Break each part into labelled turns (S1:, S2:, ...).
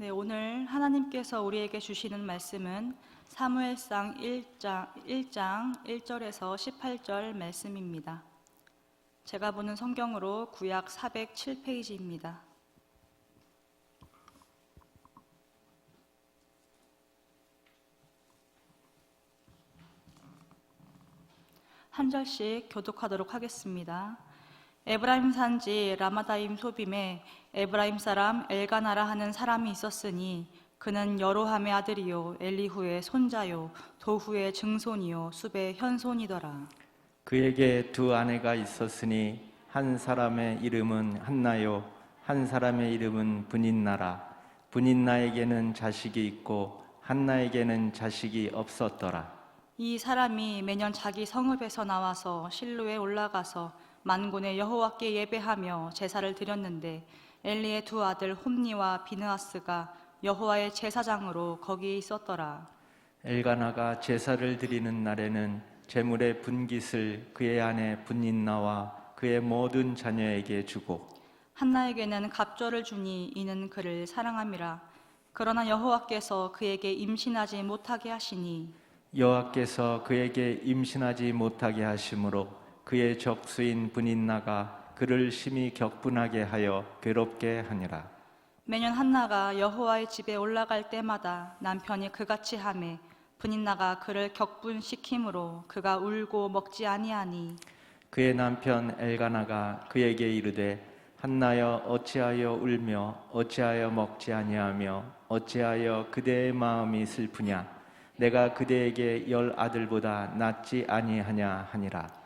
S1: 네, 오늘 하나님께서 우리에게 주시는 말씀은 사무엘상 1장 1절에서 18절 말씀입니다. 제가 보는 성경으로 구약 407페이지입니다. 한 절씩 교독하도록 하겠습니다. 에브라임 산지 라마다임 소빔에 에브라임 사람 엘가나라 하는 사람이 있었으니 그는 여로함의 아들이요 엘리후의 손자요 도후의 증손이요 숲의 현손이더라.
S2: 그에게 두 아내가 있었으니 한 사람의 이름은 한나요 한 사람의 이름은 브닌나라. 브닌나에게는 자식이 있고 한나에게는 자식이 없었더라.
S1: 이 사람이 매년 자기 성읍에서 나와서 실로에 올라가서 만군의 여호와께 예배하며 제사를 드렸는데 엘리의 두 아들 홈니와 비느하스가 여호와의 제사장으로 거기에 있었더라.
S2: 엘가나가 제사를 드리는 날에는 제물의 분깃을 그의 아내 브닌나와 그의 모든 자녀에게 주고
S1: 한나에게는 갑절을 주니 이는 그를 사랑함이라. 그러나 여호와께서 그에게 임신하지 못하게 하시니
S2: 여호와께서 그에게 임신하지 못하게 하심으로 그의 적수인 브닌나가 그를 심히 격분하게 하여 괴롭게 하니라.
S1: 매년 한나가 여호와의 집에 올라갈 때마다 남편이 그같이 하매 브닌나가 그를 격분시키므로 그가 울고 먹지 아니하니
S2: 그의 남편 엘가나가 그에게 이르되 한나여 어찌하여 울며 어찌하여 먹지 아니하며 어찌하여 그대의 마음이 슬프냐 내가 그대에게 10 아들보다 낫지 아니하냐 하니라.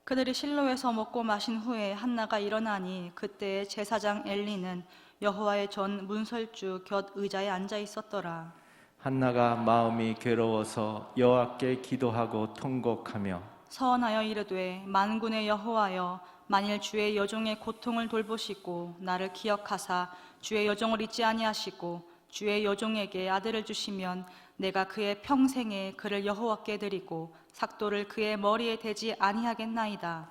S1: 그들이 실로에서 먹고 마신 후에 한나가 일어나니 그때 제사장 엘리는 여호와의 전 문설주 곁 의자에 앉아 있었더라.
S2: 한나가 마음이 괴로워서 여호와께 기도하고 통곡하며
S1: 서원하여 이르되 만군의 여호와여 만일 주의 여종의 고통을 돌보시고 나를 기억하사 주의 여종을 잊지 아니하시고 주의 여종에게 아들을 주시면 내가 그의 평생에 그를 여호와께 드리고 삭도를 그의 머리에 대지 아니하겠나이다.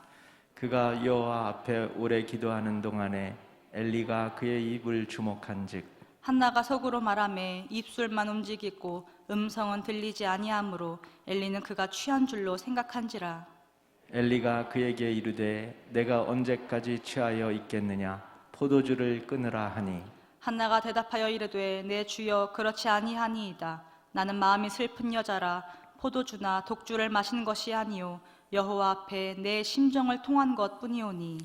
S2: 그가 여호와 앞에 오래 기도하는 동안에 엘리가 그의 입을 주목한즉
S1: 한나가 속으로 말하매 입술만 움직이고 음성은 들리지 아니하므로 엘리는 그가 취한 줄로 생각한지라.
S2: 엘리가 그에게 이르되 내가 언제까지 취하여 있겠느냐 포도주를 끊으라 하니
S1: 한나가 대답하여 이르되 내 주여 그렇지 아니하니이다. 나는 마음이 슬픈 여자라 포도주나 독주를 마신 것이 아니요 여호와 앞에 내 심정을 통한 것뿐이오니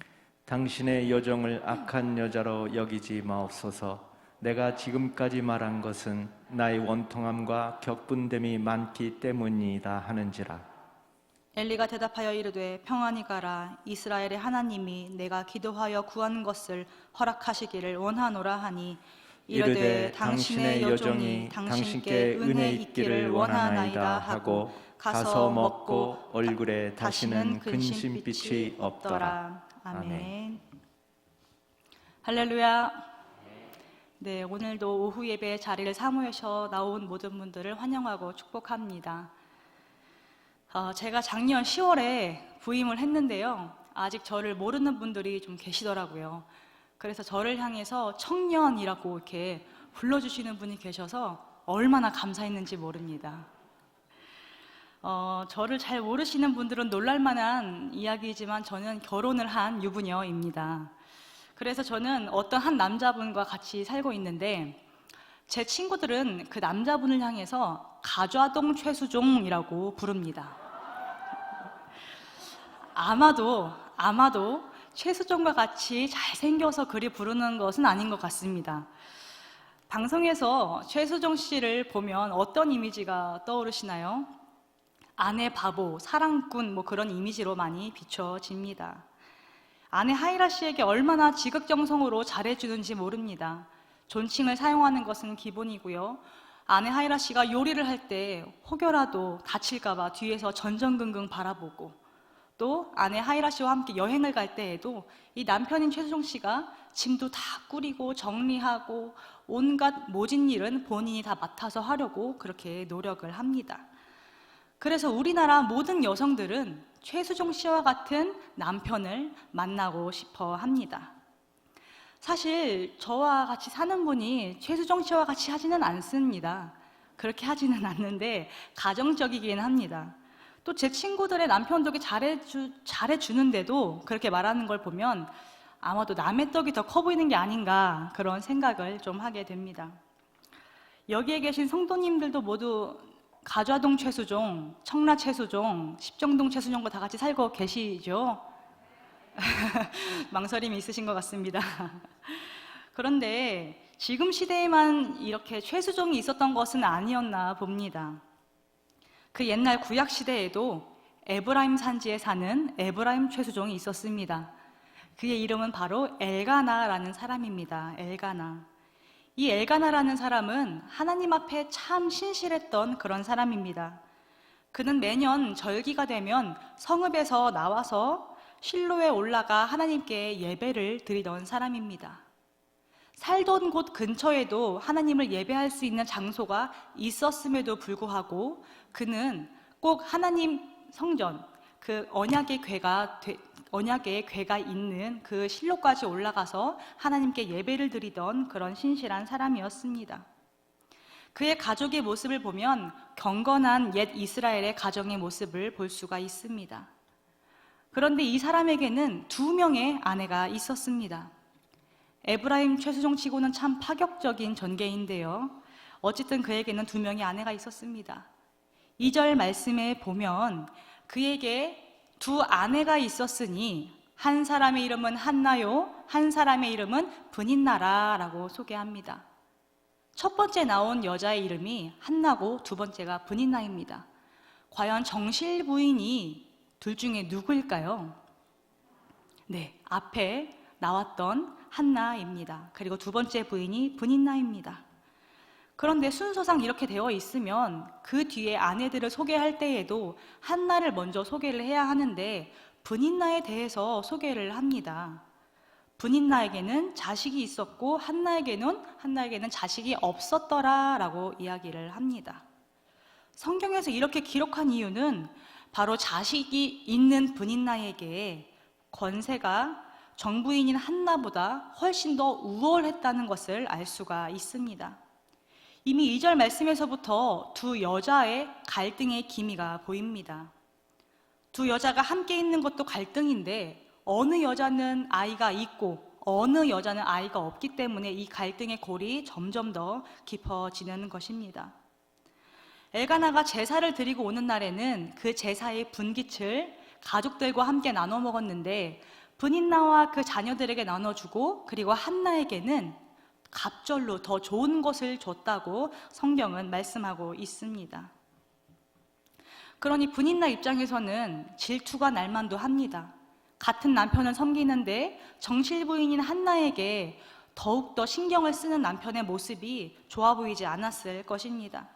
S2: 당신의 여종을 악한 여자로 여기지 마옵소서. 내가 지금까지 말한 것은 나의 원통함과 격분됨이 많기 때문이다 하는지라.
S1: 엘리가 대답하여 이르되 평안히 가라. 이스라엘의 하나님이 내가 기도하여 구한 것을 허락하시기를 원하노라 하니 이르되 당신의 여종이 당신께 은혜 있기를 원하나이다 하고 가서 먹고 얼굴에 다시는 근심빛이 없더라. 아멘. 할렐루야. 네, 오늘도 오후 예배 자리를 사모해서 나온 모든 분들을 환영하고 축복합니다. 제가 작년 10월에 부임을 했는데요. 아직 저를 모르는 분들이 좀 계시더라고요. 그래서 저를 향해서 청년이라고 이렇게 불러주시는 분이 계셔서 얼마나 감사했는지 모릅니다. 저를 잘 모르시는 분들은 놀랄만한 이야기이지만 저는 결혼을 한 유부녀입니다. 그래서 저는 어떤 한 남자분과 같이 살고 있는데 제 친구들은 그 남자분을 향해서 가좌동 최수종이라고 부릅니다. 아마도 최수종과 같이 잘생겨서 그리 부르는 것은 아닌 것 같습니다. 방송에서 최수종 씨를 보면 어떤 이미지가 떠오르시나요? 아내 바보, 사랑꾼 뭐 그런 이미지로 많이 비춰집니다. 아내 하이라 씨에게 얼마나 지극정성으로 잘해주는지 모릅니다. 존칭을 사용하는 것은 기본이고요. 아내 하이라 씨가 요리를 할 때 혹여라도 다칠까봐 뒤에서 전전긍긍 바라보고 또 아내 하이라 씨와 함께 여행을 갈 때에도 이 남편인 최수종 씨가 짐도 다 꾸리고 정리하고 온갖 모진 일은 본인이 다 맡아서 하려고 그렇게 노력을 합니다. 그래서 우리나라 모든 여성들은 최수종 씨와 같은 남편을 만나고 싶어 합니다. 사실 저와 같이 사는 분이 최수정 씨와 같이 하지는 않습니다. 그렇게 하지는 않는데 가정적이긴 합니다. 또 제 친구들의 남편도 잘해주는데도 그렇게 말하는 걸 보면 아마도 남의 떡이 더 커 보이는 게 아닌가 그런 생각을 좀 하게 됩니다. 여기에 계신 성도님들도 모두 가좌동 최수종, 청라 최수종, 십정동 최수종과 다 같이 살고 계시죠? 망설임이 있으신 것 같습니다. 그런데 지금 시대에만 이렇게 최수종이 있었던 것은 아니었나 봅니다. 그 옛날 구약 시대에도 에브라임 산지에 사는 에브라임 최수종이 있었습니다. 그의 이름은 바로 엘가나라는 사람입니다. 엘가나. 이 엘가나라는 사람은 하나님 앞에 참 신실했던 그런 사람입니다. 그는 매년 절기가 되면 성읍에서 나와서 실로에 올라가 하나님께 예배를 드리던 사람입니다. 살던 곳 근처에도 하나님을 예배할 수 있는 장소가 있었음에도 불구하고 그는 꼭 하나님 성전, 그 언약의 궤가 있는 그 실로까지 올라가서 하나님께 예배를 드리던 그런 신실한 사람이었습니다. 그의 가족의 모습을 보면 경건한 옛 이스라엘의 가정의 모습을 볼 수가 있습니다. 그런데 이 사람에게는 2명의 아내가 있었습니다. 에브라임 최수종 치고는 참 파격적인 전개인데요. 어쨌든 그에게는 2명의 아내가 있었습니다. 2절 말씀에 보면 그에게 2 아내가 있었으니 한 사람의 이름은 한나요, 한 사람의 이름은 브닛나라라고 소개합니다. 첫 번째 나온 여자의 이름이 한나고 2번째가 브닛나입니다. 과연 정실 부인이 둘 중에 누구일까요? 네, 앞에 나왔던 한나입니다. 그리고 2번째 부인이 브닛나입니다. 그런데 순서상 이렇게 되어 있으면 그 뒤에 아내들을 소개할 때에도 한나를 먼저 소개를 해야 하는데 브닛나에 대해서 소개를 합니다. 브닛나에게는 자식이 있었고 한나에게는 자식이 없었더라라고 이야기를 합니다. 성경에서 이렇게 기록한 이유는 바로 자식이 있는 브닛나에게 권세가 정부인인 한나보다 훨씬 더 우월했다는 것을 알 수가 있습니다. 이미 2절 말씀에서부터 2 여자의 갈등의 기미가 보입니다. 2 여자가 함께 있는 것도 갈등인데 어느 여자는 아이가 있고 어느 여자는 아이가 없기 때문에 이 갈등의 골이 점점 더 깊어지는 것입니다. 엘가나가 제사를 드리고 오는 날에는 그 제사의 분깃을 가족들과 함께 나눠 먹었는데 브닛나와 그 자녀들에게 나눠주고 그리고 한나에게는 갑절로 더 좋은 것을 줬다고 성경은 말씀하고 있습니다. 그러니 브닛나 입장에서는 질투가 날만도 합니다. 같은 남편을 섬기는데 정실부인인 한나에게 더욱더 신경을 쓰는 남편의 모습이 좋아 보이지 않았을 것입니다.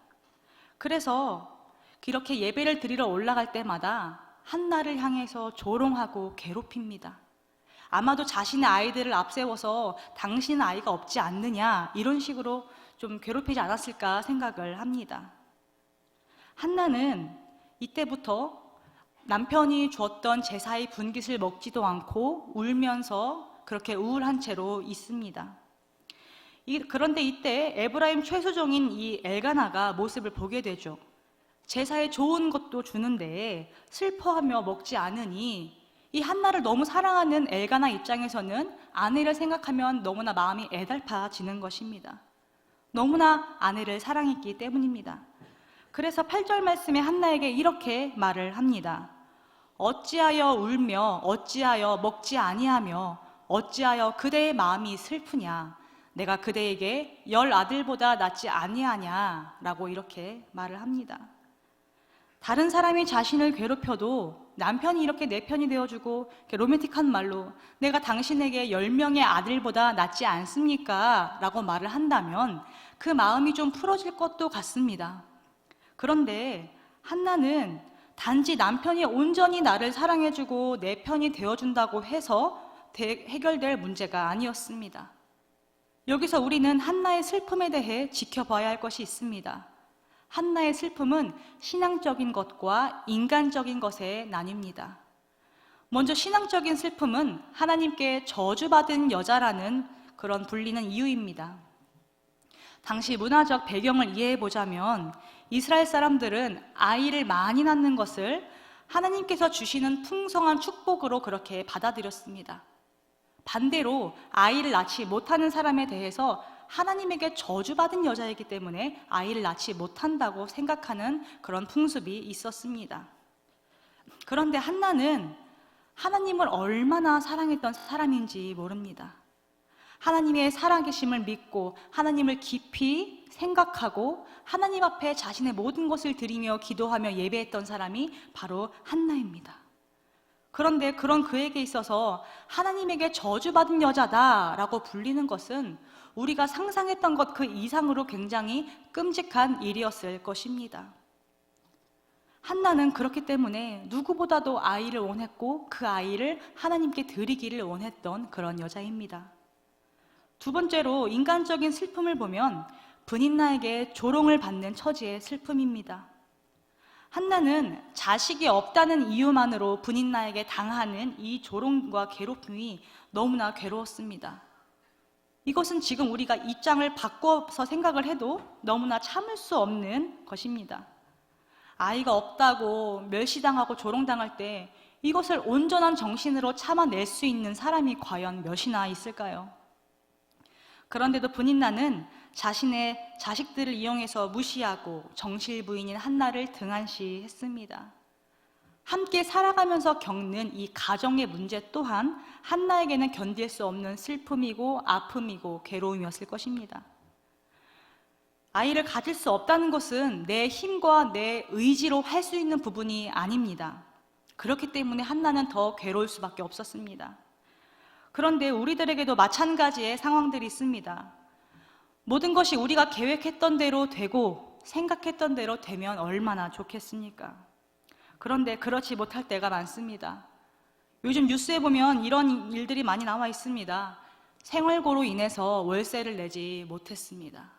S1: 그래서 이렇게 예배를 드리러 올라갈 때마다 한나를 향해서 조롱하고 괴롭힙니다. 아마도 자신의 아이들을 앞세워서 당신은 아이가 없지 않느냐 이런 식으로 좀 괴롭히지 않았을까 생각을 합니다. 한나는 이때부터 남편이 주었던 제사의 분깃을 먹지도 않고 울면서 그렇게 우울한 채로 있습니다. 그런데 이때 에브라임 최수종인 이 엘가나가 모습을 보게 되죠. 제사에 좋은 것도 주는데 슬퍼하며 먹지 않으니 이 한나를 너무 사랑하는 엘가나 입장에서는 아내를 생각하면 너무나 마음이 애달파지는 것입니다. 너무나 아내를 사랑했기 때문입니다. 그래서 8절 말씀에 한나에게 이렇게 말을 합니다. 어찌하여 울며 어찌하여 먹지 아니하며 어찌하여 그대의 마음이 슬프냐 내가 그대에게 10 아들보다 낫지 아니하냐 라고 이렇게 말을 합니다. 다른 사람이 자신을 괴롭혀도 남편이 이렇게 내 편이 되어주고 이렇게 로맨틱한 말로 내가 당신에게 10명의 아들보다 낫지 않습니까? 라고 말을 한다면 그 마음이 좀 풀어질 것도 같습니다. 그런데 한나는 단지 남편이 온전히 나를 사랑해주고 내 편이 되어준다고 해서 해결될 문제가 아니었습니다. 여기서 우리는 한나의 슬픔에 대해 지켜봐야 할 것이 있습니다. 한나의 슬픔은 신앙적인 것과 인간적인 것에 나뉩니다. 먼저 신앙적인 슬픔은 하나님께 저주받은 여자라는 그런 불리는 이유입니다. 당시 문화적 배경을 이해해 보자면 이스라엘 사람들은 아이를 많이 낳는 것을 하나님께서 주시는 풍성한 축복으로 그렇게 받아들였습니다. 반대로 아이를 낳지 못하는 사람에 대해서 하나님에게 저주받은 여자이기 때문에 아이를 낳지 못한다고 생각하는 그런 풍습이 있었습니다. 그런데 한나는 하나님을 얼마나 사랑했던 사람인지 모릅니다. 하나님의 살아계심을 믿고 하나님을 깊이 생각하고 하나님 앞에 자신의 모든 것을 드리며 기도하며 예배했던 사람이 바로 한나입니다. 그런데 그런 그에게 있어서 하나님에게 저주받은 여자다라고 불리는 것은 우리가 상상했던 것 그 이상으로 굉장히 끔찍한 일이었을 것입니다. 한나는 그렇기 때문에 누구보다도 아이를 원했고 그 아이를 하나님께 드리기를 원했던 그런 여자입니다. 두 번째로 인간적인 슬픔을 보면 브닛나에게 조롱을 받는 처지의 슬픔입니다. 한나는 자식이 없다는 이유만으로 브닛나에게 당하는 이 조롱과 괴롭힘이 너무나 괴로웠습니다. 이것은 지금 우리가 입장을 바꿔서 생각을 해도 너무나 참을 수 없는 것입니다. 아이가 없다고 멸시당하고 조롱당할 때 이것을 온전한 정신으로 참아낼 수 있는 사람이 과연 몇이나 있을까요? 그런데도 브닛나는 자신의 자식들을 이용해서 무시하고 정실 부인인 한나를 등한시했습니다. 함께 살아가면서 겪는 이 가정의 문제 또한 한나에게는 견딜 수 없는 슬픔이고 아픔이고 괴로움이었을 것입니다. 아이를 가질 수 없다는 것은 내 힘과 내 의지로 할 수 있는 부분이 아닙니다. 그렇기 때문에 한나는 더 괴로울 수밖에 없었습니다. 그런데 우리들에게도 마찬가지의 상황들이 있습니다. 모든 것이 우리가 계획했던 대로 되고 생각했던 대로 되면 얼마나 좋겠습니까? 그런데 그렇지 못할 때가 많습니다. 요즘 뉴스에 보면 이런 일들이 많이 나와 있습니다. 생활고로 인해서 월세를 내지 못했습니다.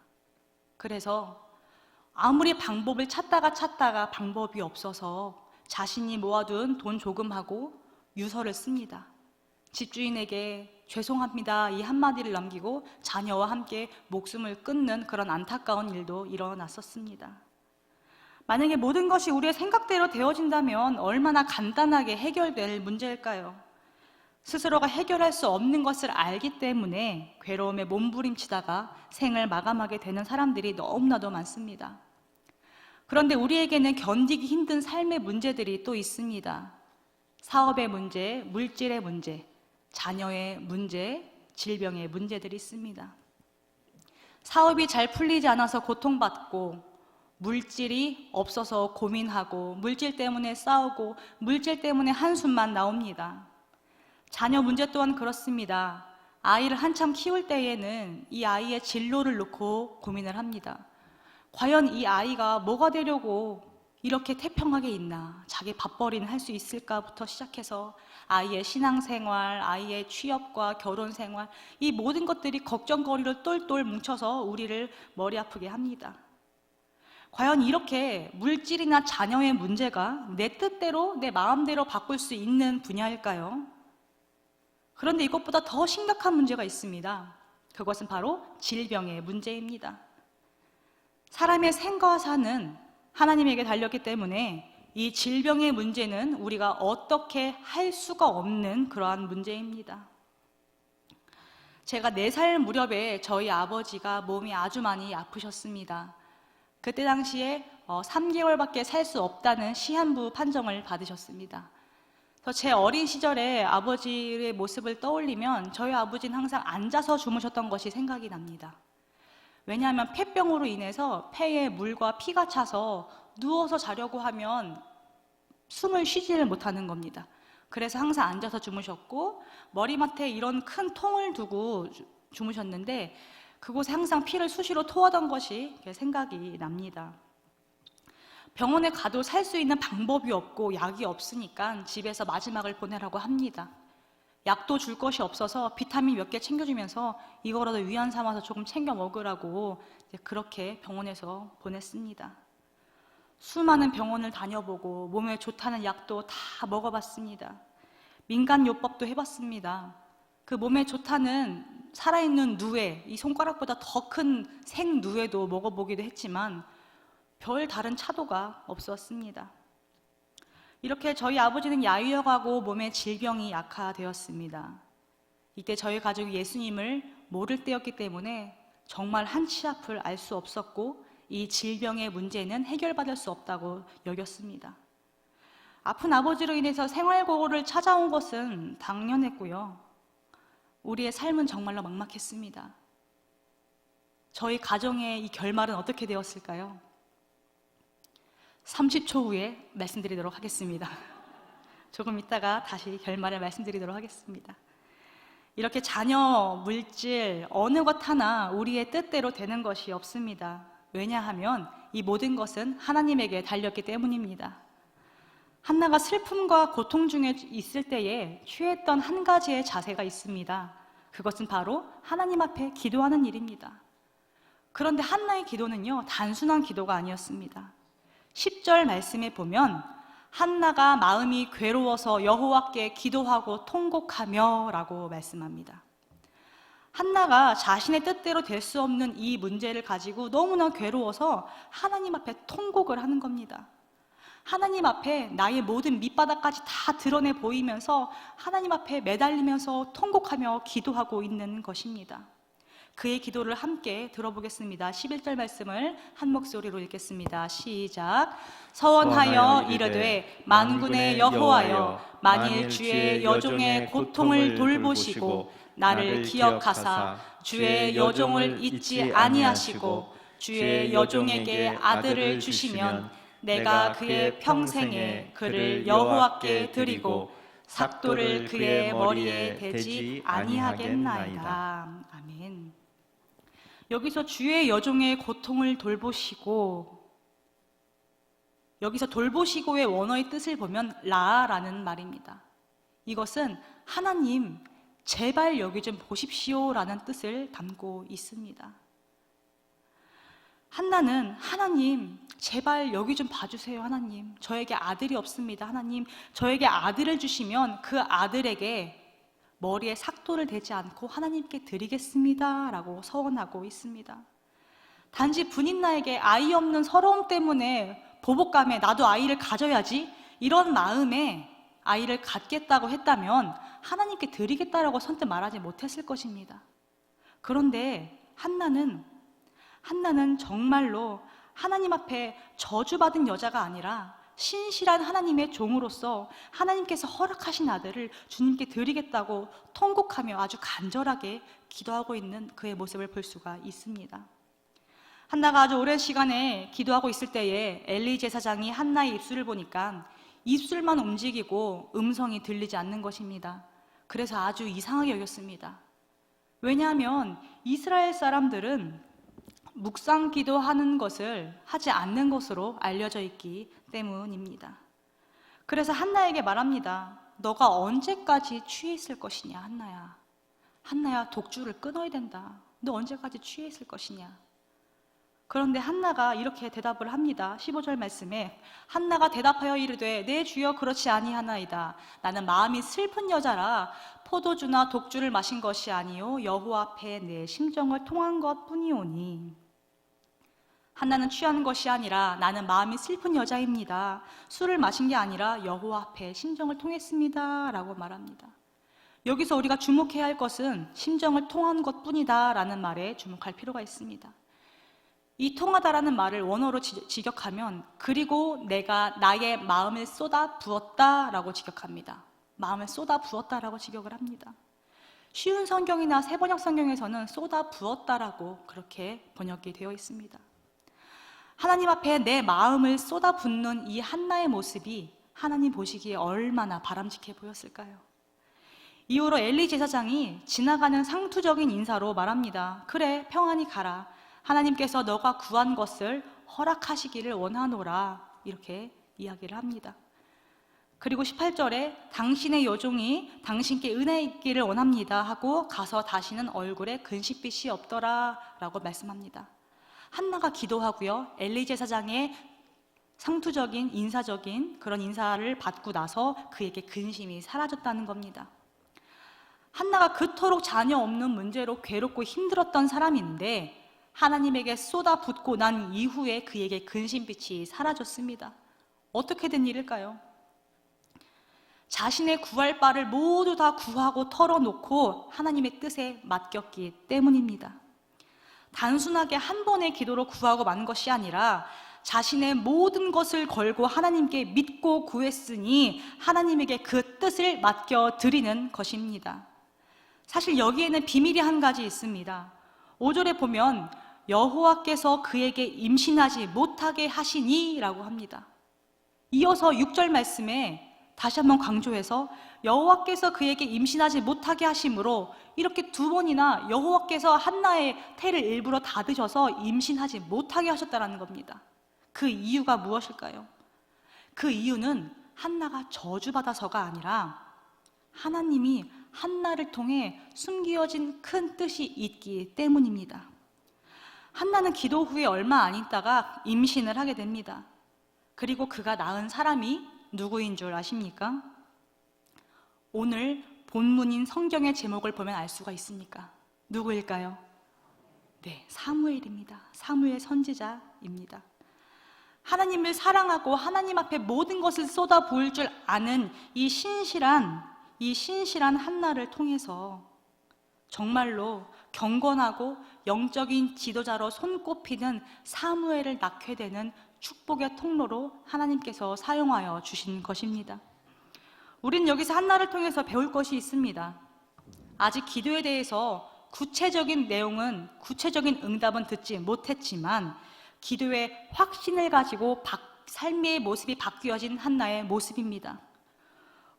S1: 그래서 아무리 방법을 찾다가 방법이 없어서 자신이 모아둔 돈 조금하고 유서를 씁니다. 집주인에게 죄송합니다 이 한마디를 남기고 자녀와 함께 목숨을 끊는 그런 안타까운 일도 일어났었습니다. 만약에 모든 것이 우리의 생각대로 되어진다면 얼마나 간단하게 해결될 문제일까요? 스스로가 해결할 수 없는 것을 알기 때문에 괴로움에 몸부림치다가 생을 마감하게 되는 사람들이 너무나도 많습니다. 그런데 우리에게는 견디기 힘든 삶의 문제들이 또 있습니다. 사업의 문제, 물질의 문제, 자녀의 문제, 질병의 문제들이 있습니다. 사업이 잘 풀리지 않아서 고통받고 물질이 없어서 고민하고 물질 때문에 싸우고 물질 때문에 한숨만 나옵니다. 자녀 문제 또한 그렇습니다. 아이를 한참 키울 때에는 이 아이의 진로를 놓고 고민을 합니다. 과연 이 아이가 뭐가 되려고 이렇게 태평하게 있나? 자기 밥벌이는 할 수 있을까부터 시작해서 아이의 신앙생활, 아이의 취업과 결혼생활, 이 모든 것들이 걱정거리를 똘똘 뭉쳐서 우리를 머리 아프게 합니다. 과연 이렇게 물질이나 자녀의 문제가 내 뜻대로, 내 마음대로 바꿀 수 있는 분야일까요? 그런데 이것보다 더 심각한 문제가 있습니다. 그것은 바로 질병의 문제입니다. 사람의 생과 사는 하나님에게 달렸기 때문에 이 질병의 문제는 우리가 어떻게 할 수가 없는 그러한 문제입니다. 제가 4살 무렵에 저희 아버지가 몸이 아주 많이 아프셨습니다. 그때 당시에 3개월밖에 살 수 없다는 시한부 판정을 받으셨습니다. 그래서 제 어린 시절에 아버지의 모습을 떠올리면 저희 아버지는 항상 앉아서 주무셨던 것이 생각이 납니다. 왜냐하면 폐병으로 인해서 폐에 물과 피가 차서 누워서 자려고 하면 숨을 쉬지를 못하는 겁니다. 그래서 항상 앉아서 주무셨고 머리맡에 이런 큰 통을 두고 주무셨는데 그곳에 항상 피를 수시로 토하던 것이 생각이 납니다. 병원에 가도 살 수 있는 방법이 없고 약이 없으니까 집에서 마지막을 보내라고 합니다. 약도 줄 것이 없어서 비타민 몇 개 챙겨주면서 이거라도 위안 삼아서 조금 챙겨 먹으라고 그렇게 병원에서 보냈습니다. 수많은 병원을 다녀보고 몸에 좋다는 약도 다 먹어봤습니다. 민간요법도 해봤습니다. 그 몸에 좋다는 살아있는 누에, 이 손가락보다 더 큰 생누에도 먹어보기도 했지만 별 다른 차도가 없었습니다. 이렇게 저희 아버지는 야위어가고 몸에 질병이 약화되었습니다. 이때 저희 가족이 예수님을 모를 때였기 때문에 정말 한치 앞을 알 수 없었고 이 질병의 문제는 해결받을 수 없다고 여겼습니다. 아픈 아버지로 인해서 생활고를 찾아온 것은 당연했고요. 우리의 삶은 정말로 막막했습니다. 저희 가정의 이 결말은 어떻게 되었을까요? 30초 후에 말씀드리도록 하겠습니다. 조금 있다가 다시 결말을 말씀드리도록 하겠습니다. 이렇게 자녀, 물질, 어느 것 하나 우리의 뜻대로 되는 것이 없습니다. 왜냐하면 이 모든 것은 하나님에게 달렸기 때문입니다. 한나가 슬픔과 고통 중에 있을 때에 취했던 한 가지의 자세가 있습니다. 그것은 바로 하나님 앞에 기도하는 일입니다. 그런데 한나의 기도는요, 단순한 기도가 아니었습니다. 10절 말씀에 보면 한나가 마음이 괴로워서 여호와께 기도하고 통곡하며 라고 말씀합니다. 한나가 자신의 뜻대로 될 수 없는 이 문제를 가지고 너무나 괴로워서 하나님 앞에 통곡을 하는 겁니다. 하나님 앞에 나의 모든 밑바닥까지 다 드러내 보이면서 하나님 앞에 매달리면서 통곡하며 기도하고 있는 것입니다. 그의 기도를 함께 들어보겠습니다. 11절 말씀을 한 목소리로 읽겠습니다. 시작. 서원하여 이르되 만군의 여호와여, 만일 주의 여종의 고통을 돌보시고 나를 기억하사 주의 여종을 잊지 아니하시고 주의 여종에게 아들을 주시면 내가 그의 평생에 그를 여호와께 드리고 삭도를 그의 머리에 대지 아니하겠나이다. 아멘. 여기서 주의 여종의 고통을 돌보시고, 여기서 돌보시고의 원어의 뜻을 보면 라라는 말입니다. 이것은 하나님 제발 여기 좀 보십시오라는 뜻을 담고 있습니다. 한나는 하나님 제발 여기 좀 봐주세요. 하나님, 저에게 아들이 없습니다. 하나님, 저에게 아들을 주시면 그 아들에게 머리에 삭도를 대지 않고 하나님께 드리겠습니다 라고 서원하고 있습니다. 단지 분인나에게 아이 없는 서러움 때문에 보복감에 나도 아이를 가져야지 이런 마음에 아이를 갖겠다고 했다면 하나님께 드리겠다라고 선뜻 말하지 못했을 것입니다. 그런데 한나는 정말로 하나님 앞에 저주받은 여자가 아니라 신실한 하나님의 종으로서 하나님께서 허락하신 아들을 주님께 드리겠다고 통곡하며 아주 간절하게 기도하고 있는 그의 모습을 볼 수가 있습니다. 한나가 아주 오랜 시간에 기도하고 있을 때에 엘리 제사장이 한나의 입술을 보니까 입술만 움직이고 음성이 들리지 않는 것입니다. 그래서 아주 이상하게 여겼습니다. 왜냐하면 이스라엘 사람들은 묵상 기도하는 것을 하지 않는 것으로 알려져 있기 때문입니다. 그래서 한나에게 말합니다. 너가 언제까지 취해 있을 것이냐, 한나야. 한나야, 독주를 끊어야 된다. 너 언제까지 취해 있을 것이냐. 그런데 한나가 이렇게 대답을 합니다. 15절 말씀에 한나가 대답하여 이르되 내 주여 그렇지 아니하나이다. 나는 마음이 슬픈 여자라 포도주나 독주를 마신 것이 아니요 여호와 앞에 내 심정을 통한 것뿐이오니. 한나는 취한 것이 아니라 나는 마음이 슬픈 여자입니다. 술을 마신 게 아니라 여호와 앞에 심정을 통했습니다 라고 말합니다. 여기서 우리가 주목해야 할 것은 심정을 통한 것뿐이다 라는 말에 주목할 필요가 있습니다. 이 통하다라는 말을 원어로 직역하면 그리고 내가 나의 마음을 쏟아 부었다라고 직역합니다. 마음을 쏟아 부었다라고 직역을 합니다. 쉬운 성경이나 세번역 성경에서는 쏟아 부었다라고 그렇게 번역이 되어 있습니다. 하나님 앞에 내 마음을 쏟아 붓는 이 한나의 모습이 하나님 보시기에 얼마나 바람직해 보였을까요? 이후로 엘리 제사장이 지나가는 상투적인 인사로 말합니다. 그래, 평안히 가라. 하나님께서 너가 구한 것을 허락하시기를 원하노라. 이렇게 이야기를 합니다. 그리고 18절에 당신의 여종이 당신께 은혜 있기를 원합니다 하고 가서 다시는 얼굴에 근식빛이 없더라 라고 말씀합니다. 한나가 기도하고요, 엘리 제사장의 상투적인 인사적인 그런 인사를 받고 나서 그에게 근심이 사라졌다는 겁니다. 한나가 그토록 자녀 없는 문제로 괴롭고 힘들었던 사람인데 하나님에게 쏟아붓고 난 이후에 그에게 근심빛이 사라졌습니다. 어떻게 된 일일까요? 자신의 구할 바를 모두 다 구하고 털어놓고 하나님의 뜻에 맡겼기 때문입니다. 단순하게 한 번의 기도로 구하고 만 것이 아니라 자신의 모든 것을 걸고 하나님께 믿고 구했으니 하나님에게 그 뜻을 맡겨드리는 것입니다. 사실 여기에는 비밀이 한 가지 있습니다. 5절에 보면 여호와께서 그에게 임신하지 못하게 하시니 라고 합니다. 이어서 6절 말씀에 다시 한번 강조해서 여호와께서 그에게 임신하지 못하게 하심으로 이렇게 두 번이나 여호와께서 한나의 태를 일부러 닫으셔서 임신하지 못하게 하셨다는 겁니다. 그 이유가 무엇일까요? 그 이유는 한나가 저주받아서가 아니라 하나님이 한나를 통해 숨겨진 큰 뜻이 있기 때문입니다. 한나는 기도 후에 얼마 안 있다가 임신을 하게 됩니다. 그리고 그가 낳은 사람이 누구인 줄 아십니까? 오늘 본문인 성경의 제목을 보면 알 수가 있습니까? 누구일까요? 네, 사무엘입니다. 사무엘 선지자입니다. 하나님을 사랑하고 하나님 앞에 모든 것을 쏟아부을 줄 아는 이 신실한 한나를 통해서 정말로 경건하고 영적인 지도자로 손꼽히는 사무엘을 낳게 되는 축복의 통로로 하나님께서 사용하여 주신 것입니다. 우린 여기서 한나를 통해서 배울 것이 있습니다. 아직 기도에 대해서 구체적인 내용은, 구체적인 응답은 듣지 못했지만 기도의 확신을 가지고 삶의 모습이 바뀌어진 한나의 모습입니다.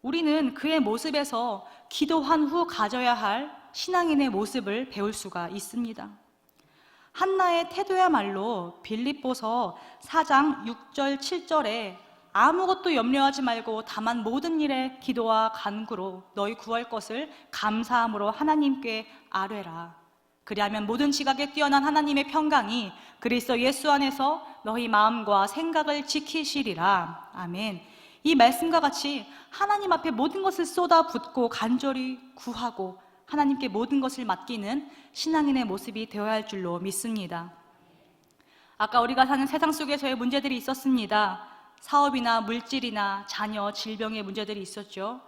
S1: 우리는 그의 모습에서 기도한 후 가져야 할 신앙인의 모습을 배울 수가 있습니다. 한나의 태도야말로 빌립보서 4장 6절 7절에 아무것도 염려하지 말고 다만 모든 일에 기도와 간구로 너희 구할 것을 감사함으로 하나님께 아뢰라. 그리하면 모든 지각에 뛰어난 하나님의 평강이 그리스도 예수 안에서 너희 마음과 생각을 지키시리라. 아멘. 이 말씀과 같이 하나님 앞에 모든 것을 쏟아붓고 간절히 구하고 하나님께 모든 것을 맡기는 신앙인의 모습이 되어야 할 줄로 믿습니다. 아까 우리가 사는 세상 속에서의 문제들이 있었습니다. 사업이나 물질이나 자녀, 질병의 문제들이 있었죠.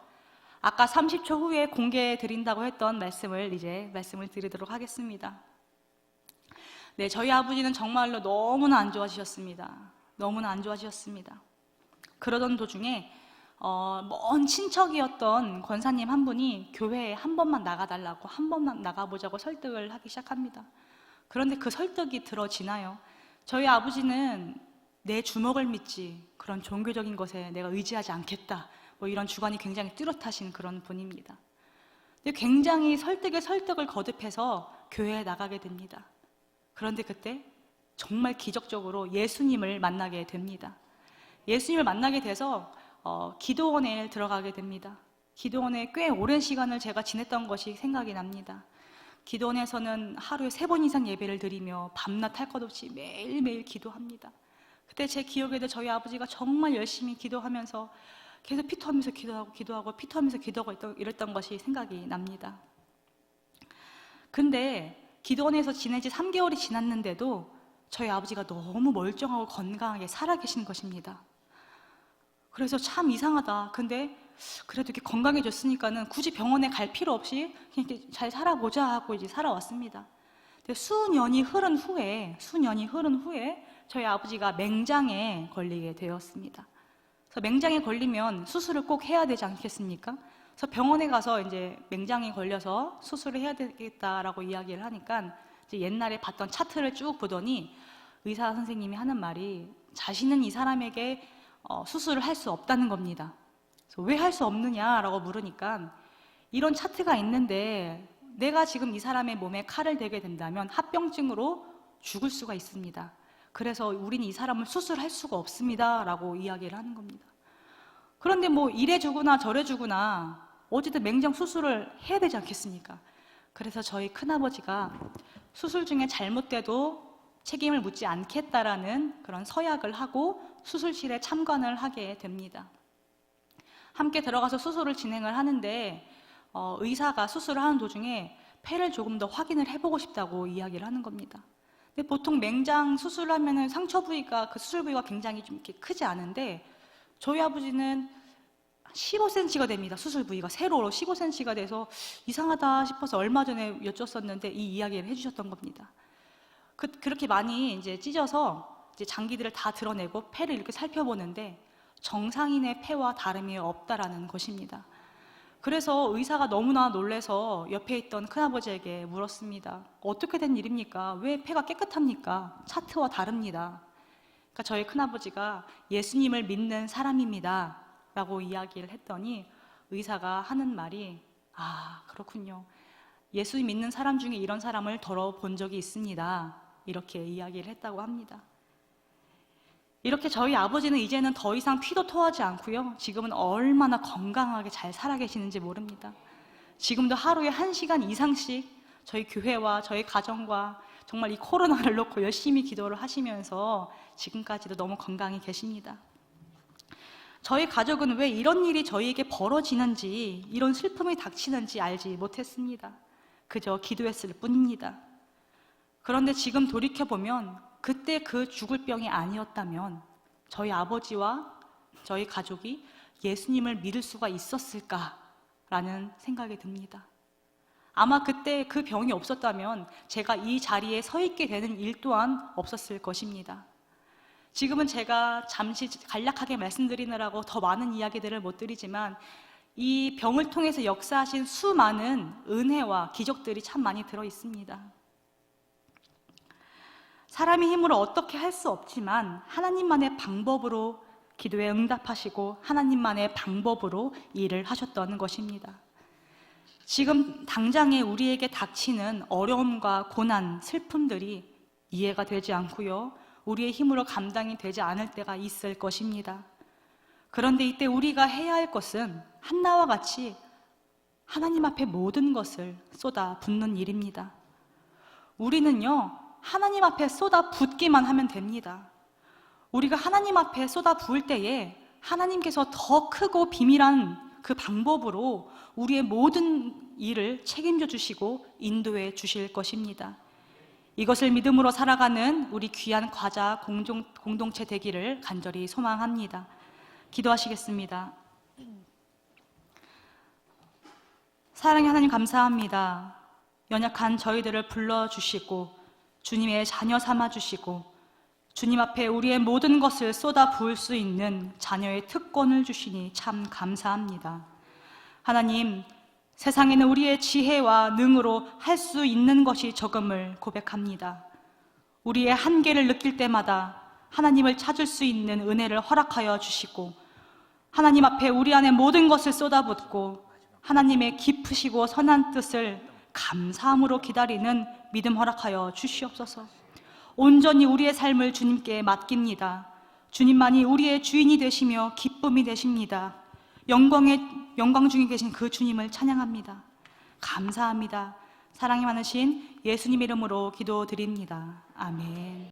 S1: 아까 30초 후에 공개해 드린다고 했던 말씀을 드리도록 하겠습니다. 네, 저희 아버지는 정말로 너무나 안 좋아지셨습니다. 너무나 안 좋아지셨습니다. 그러던 도중에 먼 친척이었던 권사님 한 분이 교회에 한 번만 나가달라고, 한 번만 나가보자고 설득을 하기 시작합니다. 그런데 그 설득이 들어지나요? 저희 아버지는 내 주먹을 믿지 그런 종교적인 것에 내가 의지하지 않겠다, 뭐 이런 주관이 굉장히 뚜렷하신 그런 분입니다. 근데 굉장히 설득에 설득을 거듭해서 교회에 나가게 됩니다. 그런데 그때 정말 기적적으로 예수님을 만나게 됩니다. 예수님을 만나게 돼서 기도원에 들어가게 됩니다. 기도원에 꽤 오랜 시간을 제가 지냈던 것이 생각이 납니다. 기도원에서는 하루에 3번 이상 예배를 드리며 밤낮 할 것 없이 매일매일 기도합니다. 그때 제 기억에도 저희 아버지가 정말 열심히 기도하면서 계속 피토하면서 기도하고 피토하면서 기도하고 이랬던 것이 생각이 납니다. 근데 기도원에서 지낸 지 3개월이 지났는데도 저희 아버지가 너무 멀쩡하고 건강하게 살아계신 것입니다. 그래서 참 이상하다. 근데 그래도 이렇게 건강해졌으니까는 굳이 병원에 갈 필요 없이 그냥 이렇게 잘 살아보자 하고 이제 살아왔습니다. 근데 수년이 흐른 후에 저희 아버지가 맹장에 걸리게 되었습니다. 그래서 맹장에 걸리면 수술을 꼭 해야 되지 않겠습니까? 그래서 병원에 가서 이제 맹장에 걸려서 수술을 해야 되겠다라고 이야기를 하니까 이제 옛날에 봤던 차트를 쭉 보더니 의사 선생님이 하는 말이 자신은 이 사람에게 수술을 할 수 없다는 겁니다. 왜 할 수 없느냐라고 물으니까 이런 차트가 있는데 내가 지금 이 사람의 몸에 칼을 대게 된다면 합병증으로 죽을 수가 있습니다. 그래서 우리는 이 사람을 수술할 수가 없습니다 라고 이야기를 하는 겁니다. 그런데 뭐 이래 주구나 저래 주구나 어쨌든 맹장 수술을 해야 되지 않겠습니까? 그래서 저희 큰아버지가 수술 중에 잘못돼도 책임을 묻지 않겠다라는 그런 서약을 하고 수술실에 참관을 하게 됩니다. 함께 들어가서 수술을 진행을 하는데 의사가 수술을 하는 도중에 폐를 조금 더 확인을 해보고 싶다고 이야기를 하는 겁니다. 근데 보통 맹장 수술을 하면은 상처 부위가, 그 수술 부위가 굉장히 좀 이렇게 크지 않은데, 저희 아버지는 15cm가 됩니다. 수술 부위가 세로로 15cm가 돼서 이상하다 싶어서 얼마 전에 여쭸었는데 이 이야기를 해주셨던 겁니다. 그렇게 많이 이제 찢어서 이제 장기들을 다 드러내고 폐를 이렇게 살펴보는데 정상인의 폐와 다름이 없다라는 것입니다. 그래서 의사가 너무나 놀라서 옆에 있던 큰아버지에게 물었습니다. 어떻게 된 일입니까? 왜 폐가 깨끗합니까? 차트와 다릅니다. 그러니까 저희 큰아버지가 예수님을 믿는 사람입니다 라고 이야기를 했더니 의사가 하는 말이, 아, 그렇군요. 예수 믿는 사람 중에 이런 사람을 덜어본 적이 있습니다. 이렇게 이야기를 했다고 합니다. 이렇게 저희 아버지는 이제는 더 이상 피도 토하지 않고요. 지금은 얼마나 건강하게 잘 살아 계시는지 모릅니다. 지금도 하루에 1시간 이상씩 저희 교회와 저희 가정과 정말 이 코로나를 놓고 열심히 기도를 하시면서 지금까지도 너무 건강히 계십니다. 저희 가족은 왜 이런 일이 저희에게 벌어지는지, 이런 슬픔이 닥치는지 알지 못했습니다. 그저 기도했을 뿐입니다. 그런데 지금 돌이켜보면 그때 그 죽을 병이 아니었다면 저희 아버지와 저희 가족이 예수님을 믿을 수가 있었을까라는 생각이 듭니다. 아마 그때 그 병이 없었다면 제가 이 자리에 서 있게 되는 일 또한 없었을 것입니다. 지금은 제가 잠시 간략하게 말씀드리느라고 더 많은 이야기들을 못 드리지만 이 병을 통해서 역사하신 수많은 은혜와 기적들이 참 많이 들어 있습니다. 사람의 힘으로 어떻게 할 수 없지만 하나님만의 방법으로 기도에 응답하시고 하나님만의 방법으로 일을 하셨던 것입니다. 지금 당장에 우리에게 닥치는 어려움과 고난, 슬픔들이 이해가 되지 않고요, 우리의 힘으로 감당이 되지 않을 때가 있을 것입니다. 그런데 이때 우리가 해야 할 것은 한나와 같이 하나님 앞에 모든 것을 쏟아 붓는 일입니다. 우리는요, 하나님 앞에 쏟아 붓기만 하면 됩니다. 우리가 하나님 앞에 쏟아 부을 때에 하나님께서 더 크고 비밀한 그 방법으로 우리의 모든 일을 책임져 주시고 인도해 주실 것입니다. 이것을 믿음으로 살아가는 우리 귀한 과자 공동체 되기를 간절히 소망합니다. 기도하시겠습니다. 사랑의 하나님, 감사합니다. 연약한 저희들을 불러주시고 주님의 자녀 삼아주시고 주님 앞에 우리의 모든 것을 쏟아 부을 수 있는 자녀의 특권을 주시니 참 감사합니다. 하나님, 세상에는 우리의 지혜와 능으로 할 수 있는 것이 적음을 고백합니다. 우리의 한계를 느낄 때마다 하나님을 찾을 수 있는 은혜를 허락하여 주시고 하나님 앞에 우리 안에 모든 것을 쏟아붓고 하나님의 깊으시고 선한 뜻을 감사함으로 기다리는 믿음 허락하여 주시옵소서. 온전히 우리의 삶을 주님께 맡깁니다. 주님만이 우리의 주인이 되시며 기쁨이 되십니다. 영광 중에 계신 그 주님을 찬양합니다. 감사합니다. 사랑이 많으신 예수님 이름으로 기도드립니다. 아멘.